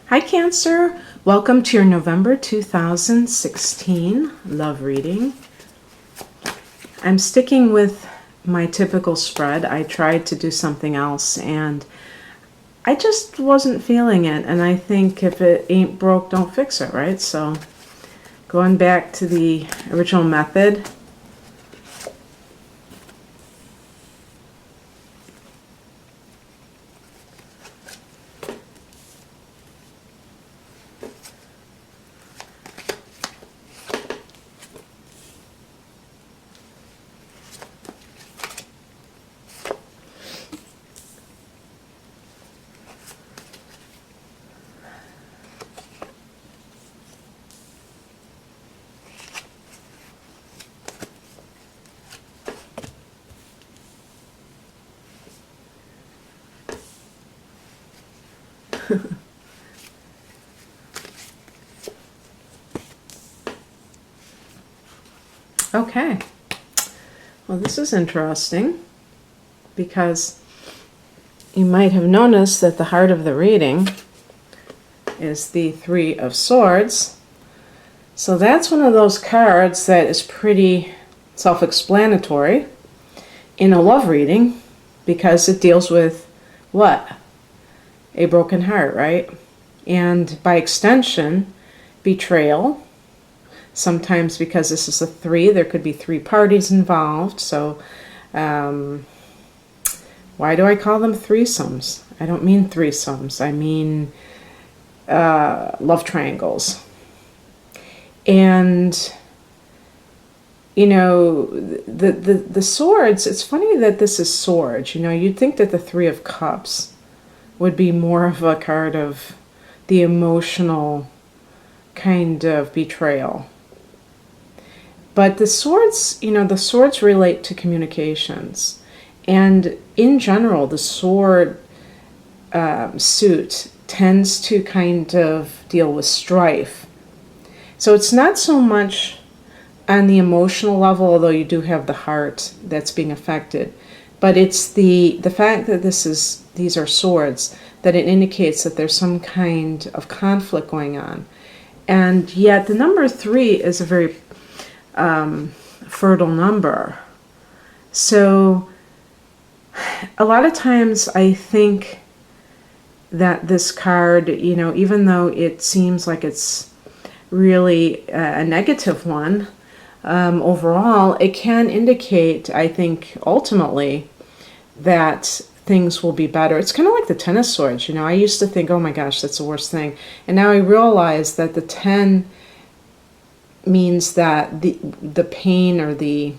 Hi Cancer, welcome to your November 2016 love reading. I'm sticking with my typical spread. I tried to do something else and I just wasn't feeling it, and I think if it ain't broke, don't fix it, right? So going back to the original method. Okay, well, this is interesting because you might have noticed that the heart of the reading is the Three of Swords. So that's one of those cards that is pretty self-explanatory in a love reading because it deals with what? A broken heart, right? And by extension, betrayal. Sometimes because this is a three, there could be three parties involved. So why do I call them threesomes? I don't mean threesomes. I mean love triangles. And you know, the swords, it's funny that this is swords. You know, you'd think that the Three of Cups would be more of a card of the emotional kind of betrayal. But the swords, you know, the swords relate to communications. And in general, the sword suit tends to kind of deal with strife. So it's not so much on the emotional level, although you do have the heart that's being affected. But it's the fact that these are swords, that it indicates that there's some kind of conflict going on. And yet the number 3 is a very fertile number. So a lot of times I think that this card, you know, even though it seems like it's really a negative one, overall, it can indicate, I think, ultimately, that things will be better. It's kind of like the Ten of Swords, you know. I used to think, oh my gosh, that's the worst thing. And now I realize that the 10 means that the pain or the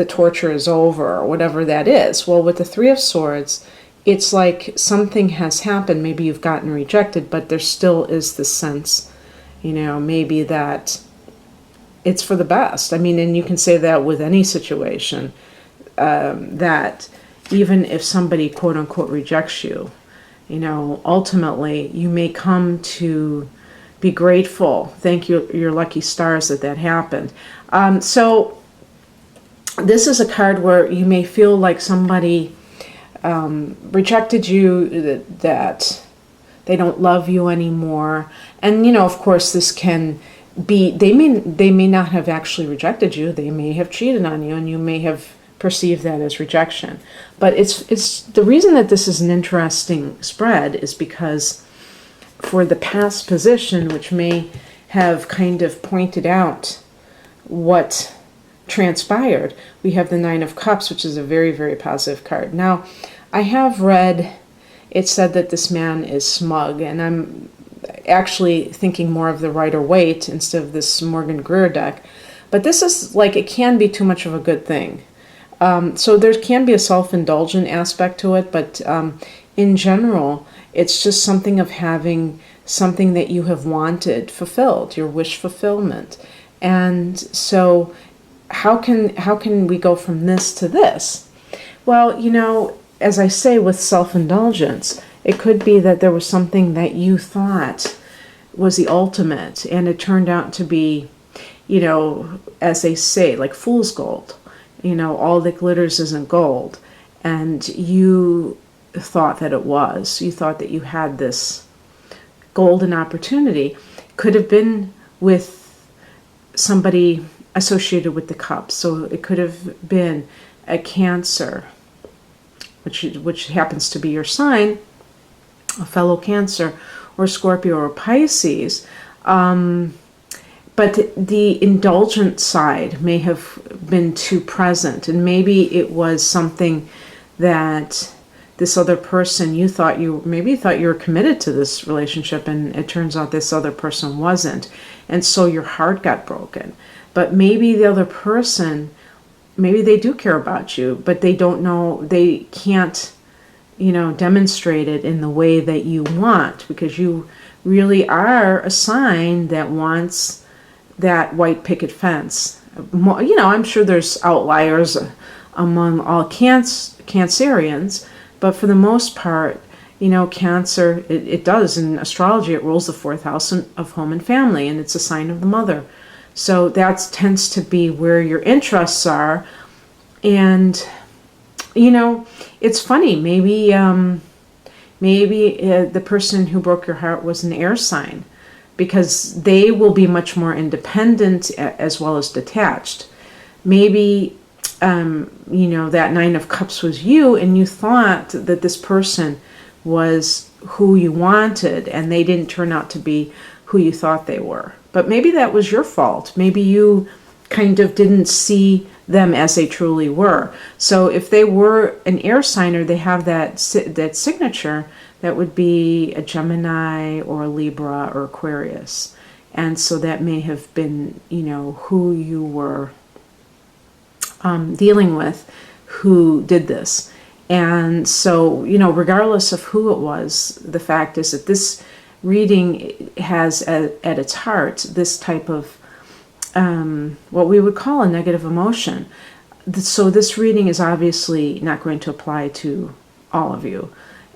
torture is over, or whatever that is. Well, with the Three of Swords, it's like something has happened. Maybe you've gotten rejected, but there still is this sense, you know, maybe that it's for the best. I mean, and you can say that with any situation, that even if somebody quote unquote rejects you, you know, ultimately you may come to be grateful. Thank you, your lucky stars, that happened. So this is a card where you may feel like somebody rejected you, that they don't love you anymore. And, you know, of course, this can be, they may not have actually rejected you. They may have cheated on you, and you may have perceived that as rejection. But it's the reason that this is an interesting spread is because for the past position, which may have kind of pointed out what transpired, we have the Nine of Cups, which is a very, very positive card. Now, I have read, it said that this man is smug, and I'm actually thinking more of the Rider-Waite instead of this Morgan Greer deck. But this is like, it can be too much of a good thing. So there can be a self-indulgent aspect to it, but in general, it's just something of having something that you have wanted fulfilled, your wish fulfillment. And so how can we go from this to this? Well, you know, as I say, with self-indulgence, it could be that there was something that you thought was the ultimate, and it turned out to be, you know, as they say, like fool's gold. You know, all that glitters isn't gold. And you thought that it was. You thought that you had this golden opportunity. Could have been with somebody associated with the cup. So it could have been a Cancer, which happens to be your sign, a fellow Cancer, or Scorpio or Pisces. But the indulgent side may have been too present, and maybe it was something that this other person, you thought you were committed to this relationship, and it turns out this other person wasn't, and so your heart got broken. But maybe the other person, maybe they do care about you, but they don't know, they can't, demonstrate it in the way that you want, because you really are a sign that wants that white picket fence. I'm sure there's outliers among all Cancerians, but for the most part, Cancer, it does, in astrology, it rules the 4th house of home and family, and it's a sign of the mother. So that tends to be where your interests are. And, it's funny, maybe the person who broke your heart was an air sign, because they will be much more independent as well as detached. Maybe, that 9 of Cups was you, and you thought that this person was who you wanted, and they didn't turn out to be who you thought they were. But maybe that was your fault. Maybe you kind of didn't see them as they truly were. So if they were an air sign, or they have that signature, that would be a Gemini or a Libra or Aquarius. And so that may have been, who you were dealing with, who did this. And so, regardless of who it was, the fact is that this reading has at its heart this type of what we would call a negative emotion. So this reading is obviously not going to apply to all of you.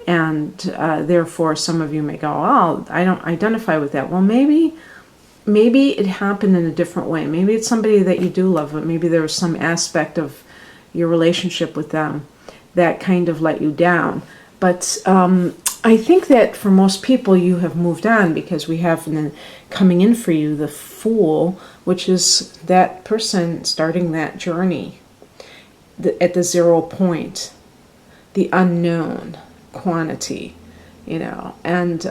And therefore, some of you may go, oh, I don't identify with that. Well, maybe it happened in a different way. Maybe it's somebody that you do love, but maybe there was some aspect of your relationship with them that kind of let you down. But I think that for most people, you have moved on, because we have coming in for you the Fool, which is that person starting that journey at the 0 point, the unknown quantity, and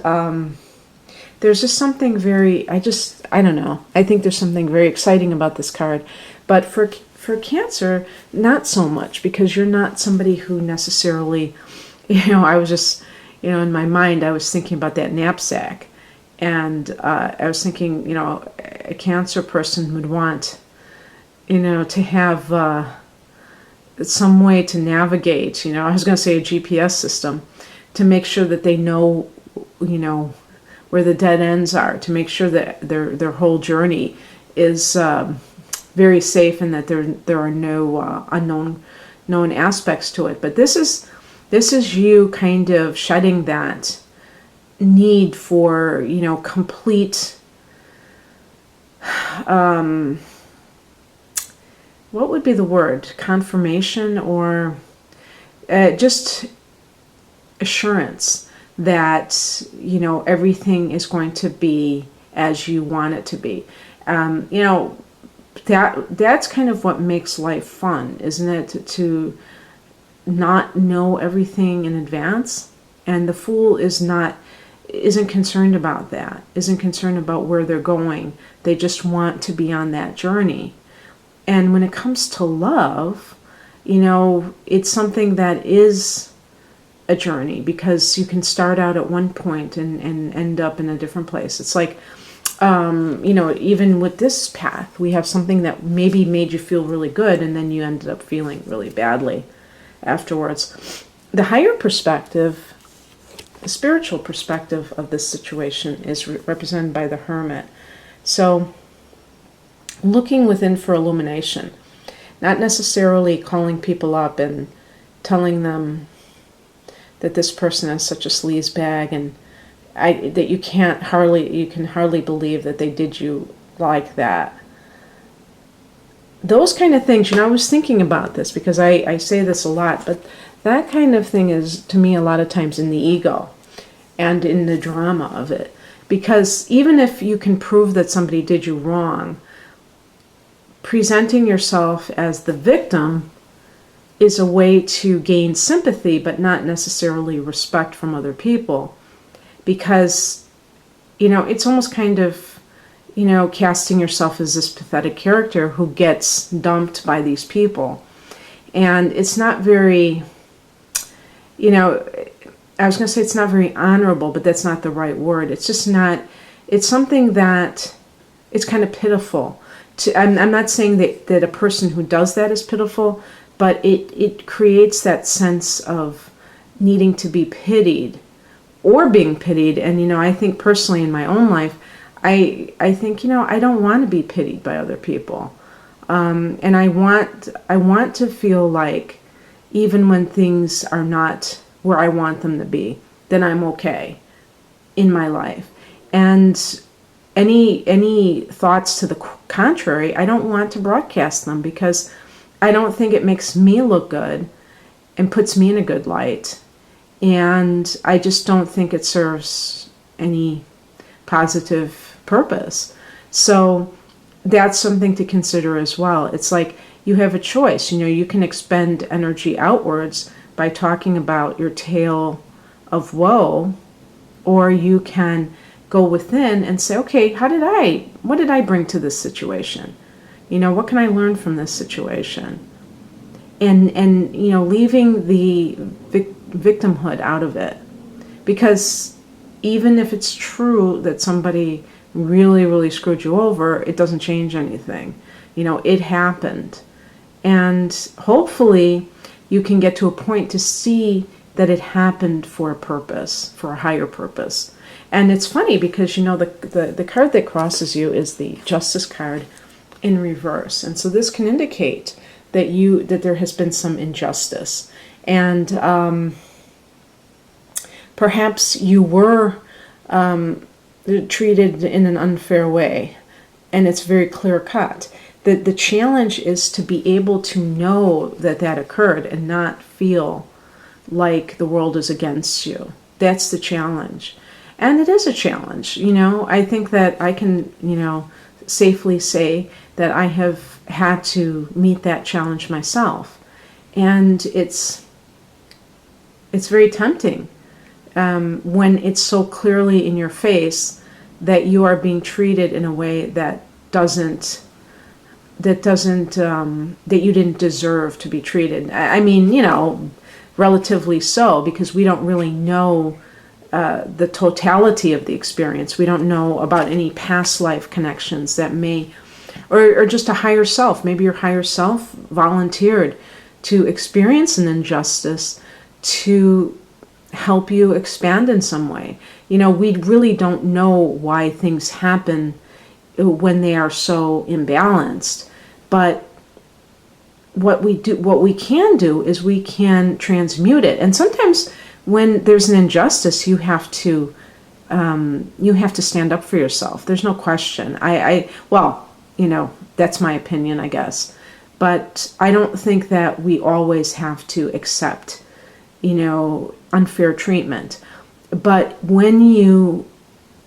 there's just something very, I don't know, I think there's something very exciting about this card. But for Cancer, not so much, because you're not somebody who necessarily, I was just, in my mind, I was thinking about that knapsack, and I was thinking, a Cancer person would want, to have some way to navigate, I was going to say a GPS system, to make sure that they know, where the dead ends are, to make sure that their whole journey is very safe, and that there are no known aspects to it. But this is you kind of shedding that need for, complete, what would be the word? Confirmation, or just assurance that, everything is going to be as you want it to be. That's kind of what makes life fun, isn't it? To not know everything in advance. And the Fool isn't concerned about that, isn't concerned about where they're going. They just want to be on that journey. And when it comes to love, it's something that is a journey, because you can start out at one point and end up in a different place. It's like, even with this path, we have something that maybe made you feel really good, and then you ended up feeling really badly afterwards. The higher perspective, the spiritual perspective of this situation is represented by the Hermit. So, looking within for illumination, not necessarily calling people up and telling them that this person is such a sleazebag, and that you can hardly believe that they did you like that. Those kind of things, I was thinking about this, because I say this a lot, but that kind of thing is, to me, a lot of times in the ego. and in the drama of it. Because even if you can prove that somebody did you wrong, presenting yourself as the victim is a way to gain sympathy, but not necessarily respect from other people. Because, it's almost kind of, casting yourself as this pathetic character who gets dumped by these people. And it's not very, I was going to say it's not very honorable, but that's not the right word. It's just not, it's something that, it's kind of pitiful. I'm not saying that a person who does that is pitiful, but it creates that sense of needing to be pitied or being pitied. And, I think personally in my own life, I think, I don't want to be pitied by other people. And I want to feel like even when things are not where I want them to be, then I'm okay in my life. And any thoughts to the contrary, I don't want to broadcast them, because I don't think it makes me look good and puts me in a good light. And I just don't think it serves any positive purpose. So that's something to consider as well. It's like you have a choice. You can expend energy outwards by talking about your tale of woe, or you can go within and say, okay, what did I bring to this situation? What can I learn from this situation? And leaving the victimhood out of it. Because even if it's true that somebody really, really screwed you over, it doesn't change anything. It happened. And hopefully you can get to a point to see that it happened for a purpose, for a higher purpose. And it's funny because, the card that crosses you is the Justice card in reverse. And so this can indicate that there has been some injustice. And perhaps you were treated in an unfair way, and it's very clear cut. The challenge is to be able to know that occurred and not feel like the world is against you. That's the challenge. And it is a challenge. I think that I can, safely say that I have had to meet that challenge myself. And it's very tempting when it's so clearly in your face that you are being treated in a way that you didn't deserve to be treated. I mean, relatively so, because we don't really know the totality of the experience. We don't know about any past life connections that may, or just a higher self. Maybe your higher self volunteered to experience an injustice to help you expand in some way. We really don't know why things happen when they are so imbalanced. But what we can do is we can transmute it. And sometimes when there's an injustice, you have to stand up for yourself. There's no question. That's my opinion, I guess. But I don't think that we always have to accept, unfair treatment. But when you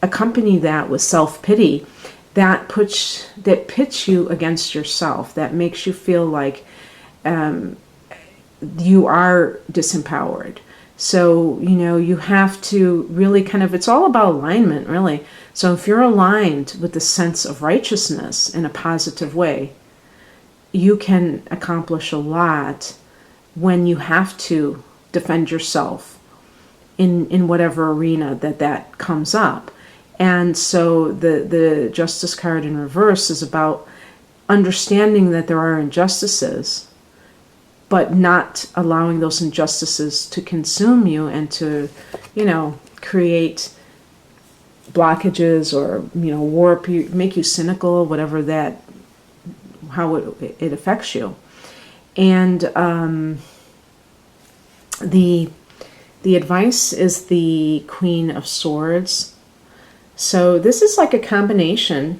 accompany that with self-pity, that pits you against yourself. That makes you feel like you are disempowered. So, you have to really it's all about alignment, really. So if you're aligned with the sense of righteousness in a positive way, you can accomplish a lot when you have to defend yourself in whatever arena that comes up. And so the Justice card in reverse is about understanding that there are injustices, but not allowing those injustices to consume you and to, create blockages or, warp you, make you cynical, whatever how it affects you. And the advice is the Queen of Swords. So this is like a combination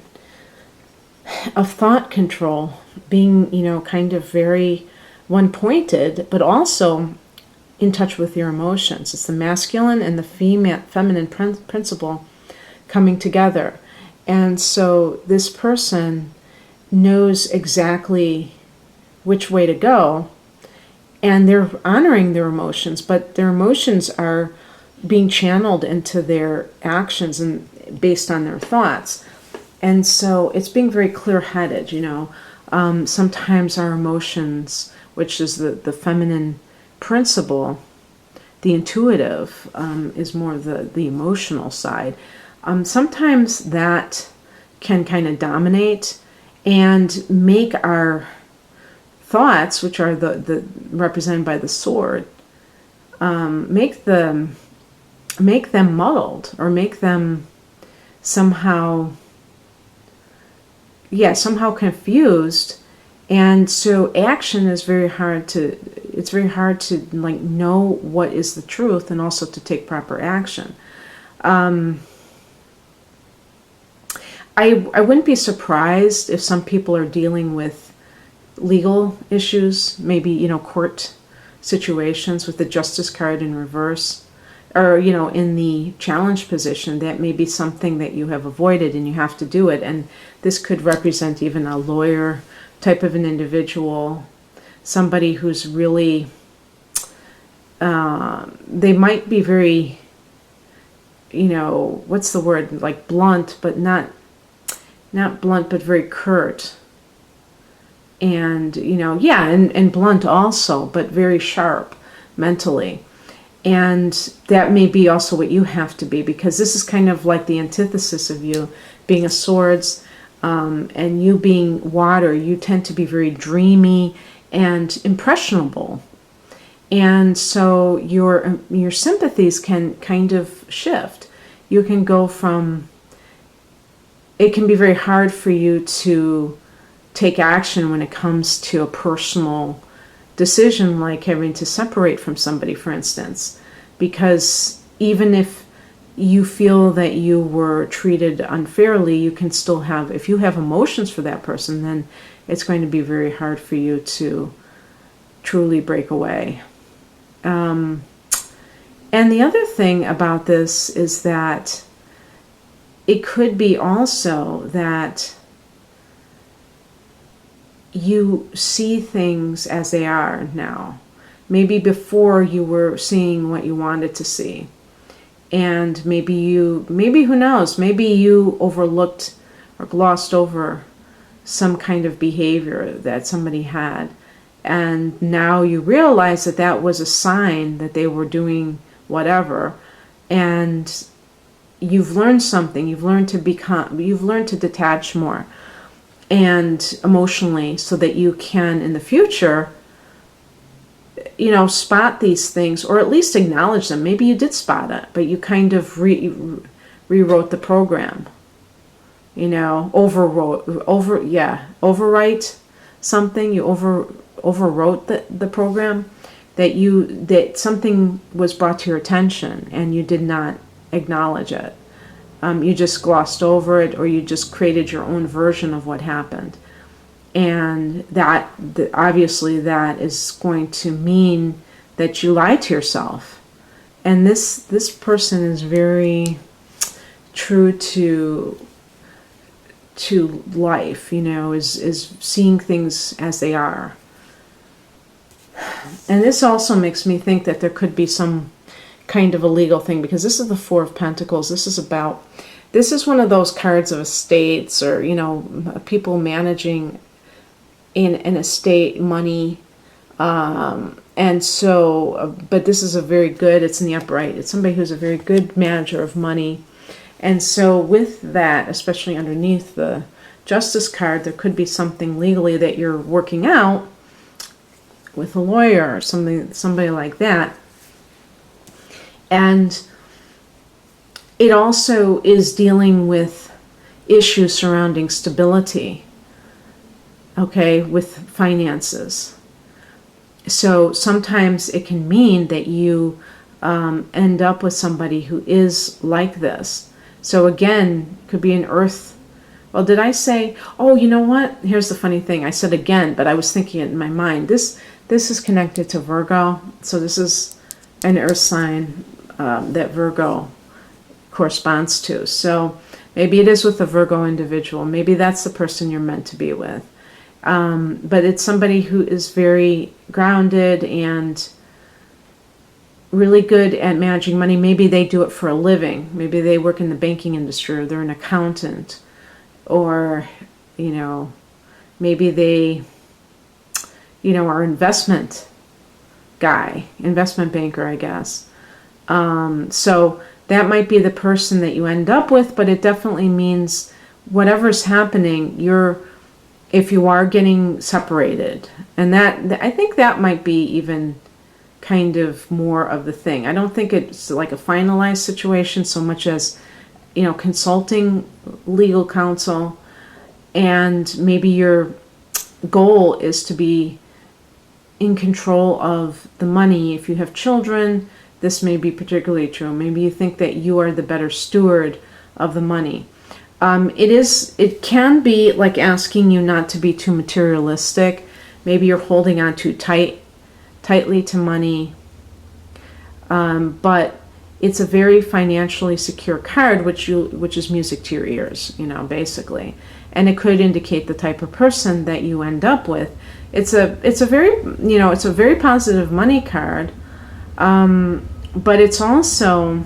of thought control, being, kind of very one-pointed, but also in touch with your emotions. It's the masculine and the feminine principle coming together. And so this person knows exactly which way to go, and they're honoring their emotions, but their emotions are being channeled into their actions and based on their thoughts. And so it's being very clear-headed, sometimes our emotions, which is the feminine principle, the intuitive, is more the emotional side. Sometimes that can kind of dominate and make our thoughts, which are the represented by the sword, make them muddled, or make them somehow confused. And so action is very hard to like know what is the truth, and also to take proper action. I wouldn't be surprised if some people are dealing with legal issues, maybe, court situations with the Justice card in reverse, or, in the challenge position. That may be something that you have avoided and you have to do it. And this could represent even a lawyer type of an individual, somebody who's really, they might be very, what's the word, like blunt, but not blunt, but very curt. And, and blunt also, but very sharp mentally. And that may be also what you have to be, because this is kind of like the antithesis of you being a swords, and you being water. You tend to be very dreamy and impressionable. And so your sympathies can kind of shift. You can go from, it can be very hard for you to take action when it comes to a personal decision, like having to separate from somebody, for instance, because even if you feel that you were treated unfairly, you can still have, if you have emotions for that person, then it's going to be very hard for you to truly break away. And the other thing about this is that it could be also that you see things as they are now. Maybe before you were seeing what you wanted to see. And maybe who knows, maybe you overlooked or glossed over some kind of behavior that somebody had. And now you realize that that was a sign that they were doing whatever. And you've learned something. You've learned to detach more and emotionally, so that you can in the future, spot these things, or at least acknowledge them. Maybe you did spot it, but you kind of rewrote the program. Overwrite something. You overwrote the program, that something was brought to your attention and you did not acknowledge it. You just glossed over it, or you just created your own version of what happened. And obviously that is going to mean that you lied to yourself. And this person is very true to life, is seeing things as they are. And this also makes me think that there could be some kind of a legal thing, because this is the Four of Pentacles. This is one of those cards of estates, or people managing in an estate, money, and so but this is it's in the upright. It's somebody who's a very good manager of money. And so with that, especially underneath the Justice card, there could be something legally that you're working out with a lawyer or somebody like that. And it also is dealing with issues surrounding stability, with finances. So sometimes it can mean that you end up with somebody who is like this. So again, could be an earth. Well, did I say, oh, you know what? Here's the funny thing. I said again, but I was thinking it in my mind. This is connected to Virgo. So this is an earth sign that Virgo corresponds to. So maybe it is with a Virgo individual. Maybe that's the person you're meant to be with. But it's somebody who is very grounded and really good at managing money. Maybe they do it for a living. Maybe they work in the banking industry, or they're an accountant, or, you know, maybe they, you know, are investment banker, I guess. So that might be the person that you end up with, but it definitely means whatever's happening, if you are getting separated, and that, I think that might be even kind of more of the thing. I don't think it's like a finalized situation so much as, you know, consulting legal counsel, and maybe your goal is to be in control of the money. If you have children, this may be particularly true. Maybe you think that you are the better steward of the money. It can be like asking you not to be too materialistic. Maybe you're holding on too tightly to money. But it's a very financially secure card, which is music to your ears, you know, basically. And it could indicate the type of person that you end up with. It's a very, you know, it's a very positive money card. But it's also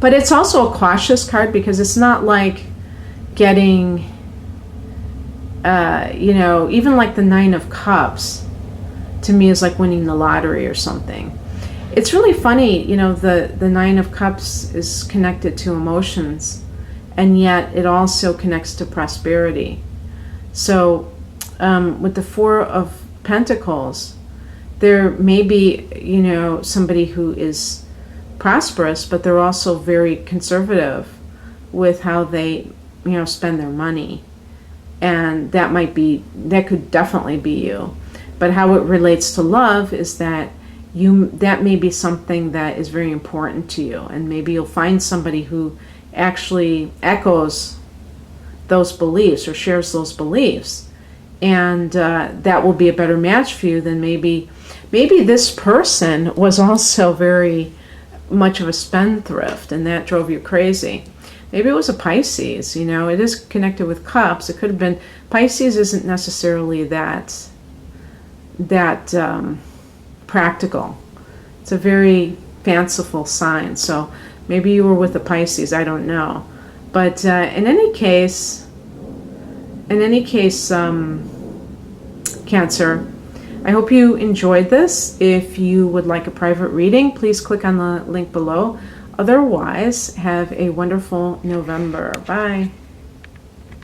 a cautious card, because it's not like getting, you know, even like the Nine of Cups to me is like winning the lottery or something. It's really funny, you know, the Nine of Cups is connected to emotions, and yet it also connects to prosperity. So with the Four of Pentacles, there may be, you know, somebody who is prosperous, but they're also very conservative with how they, you know, spend their money. And that could definitely be you. But how it relates to love is that that may be something that is very important to you, and maybe you'll find somebody who actually echoes those beliefs or shares those beliefs, and that will be a better match for you than maybe this person was also very much of a spendthrift, and that drove you crazy. Maybe it was a Pisces. You know, it is connected with cups. It could have been Pisces. Isn't necessarily that practical. It's a very fanciful sign. So maybe you were with a Pisces. I don't know. But in any case, Cancer, I hope you enjoyed this. If you would like a private reading, please click on the link below. Otherwise, have a wonderful November. Bye.